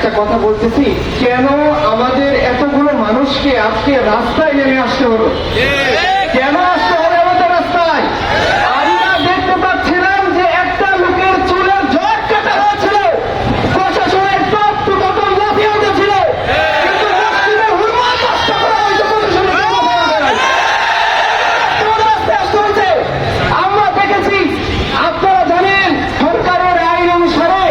একটা কথা বলতেছি, কেন আমাদের এতগুলো মানুষকে আজকে রাস্তায় নেমে আসতে হলো? কেন আসতে হবে আমাদের রাস্তায়? আমরা দেখতে পাচ্ছিলাম যে একটা লোকের চুলের জট কাটা হয়েছিল, প্রশাসনের টপ টু বটম লাফিয়ে উঠেছিল, কিন্তু মসজিদের হুরমা নষ্ট করা হয়েছে প্রশাসনের রাস্তায় আসতে হয়েছে। আমরা দেখেছি, আপনারা জানেন সরকারের আইন অনুসারে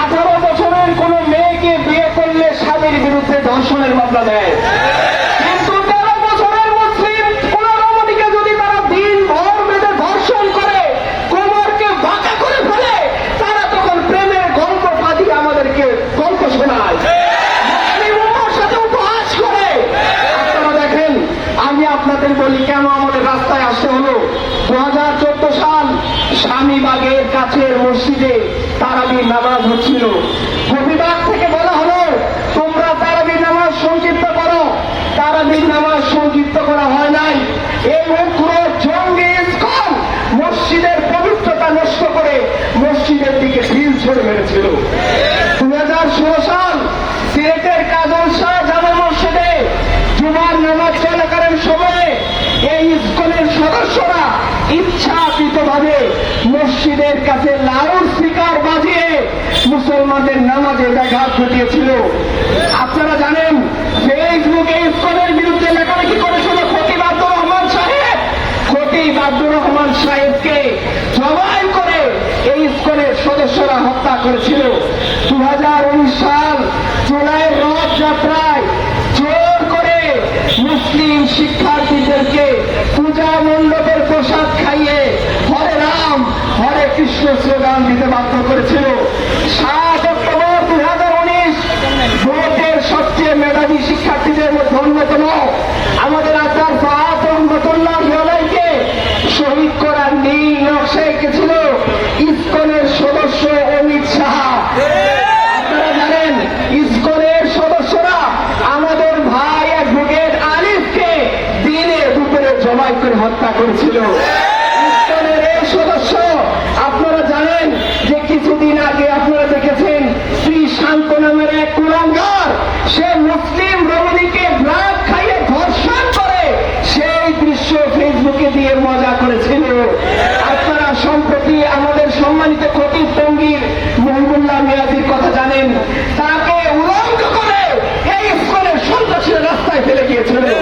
18 বছরের কোন মেয়েকে বিয়ে করলে স্বামীর বিরুদ্ধে ধর্ষণের মামলা দেয়, কিন্তু 13 বছরের মুসলিম কোন রমণীকে যদি তারা দিন ভর বেঁধে ধর্ষণ করে কোমরকে বাঁকা করে ফেলে, তারা তখন প্রেমের গল্প পাঠিয়ে আমাদেরকে গল্প শোনায়, মুসলিম উম্মার সাথে উপহাস করে। আপনারা দেখেন, আমি আপনাদের বলি কেন আমাদের রাস্তায় আসতে হলো। 2014 সাল স্বামীবাগের কাছের মসজিদে তারাবির নামাজ হচ্ছিল। বিভাগ থেকে বলা হলো তোমরা তারাবির নামাজ সংক্ষিপ্ত করো। তারাবির নামাজ সংক্ষিপ্ত করা হয় নাই। এই উগ্র জঙ্গি ইসকন মসজিদের পবিত্রতা নষ্ট করে মসজিদের দিকে ঢিল ছড়ে মেরেছিল। 2016 সাল সিলেটের কাজল শাহ জামে মসজিদে জুমার নামাজ চলাকালীন সময়ে এই ইসকনের সদস্যরা ইচ্ছাকৃতভাবে মসজিদের কাছে লাউড স্পিকার বাজিয়ে মুসলমানদের নামাজে ব্যাঘাত ঘটিয়েছিল। আপনারা জানেন ফেসবুকে ইসকনের বিরুদ্ধে লেখালেখি করেছিল খতিব আব্দুর রহমান সাহেব। খতিব আব্দুর রহমান সাহেবকে জবাই করে এই ইসকনের সদস্যরা হত্যা করেছিল। 2019 সাল জুলাইয়ের রথযাত্রায় জোর করে মুসলিম শিক্ষার্থীদেরকে পূজা মণ্ডপের প্রসাদ খাইয়ে হরে রাম হরে কৃষ্ণ স্লোগান দিতে বাধ্য করেছিল। 7 অক্টোবর 2019 ভোটের সবচেয়ে মেধাবী শিক্ষার্থীদের মধ্যে অন্যতম আমাদের আচার ফাহাদ রহমতুল্লাহ আলাইকে শহীদ করার নীল নকশা এঁকেছিল ইসকনের সদস্য অমিত শাহ। আপনারা জানেন ইসকনের সদস্যরা আমাদের ভাই অ্যাডভোকেট আলিফকে দিনে দুপুরে জবাই করে হত্যা করেছিল। ইসকনের এই সদস্য আপনারা জানেন যে কিছুদিন আগে আপনারা দেখেছেন শ্রী শান্ত নামের এক কুলাঙ্গার, সে মুসলিম রমণীকে ড্রাগ খাইয়ে ধর্ষণ করে সেই দৃশ্য ফেসবুকে দিয়ে মজা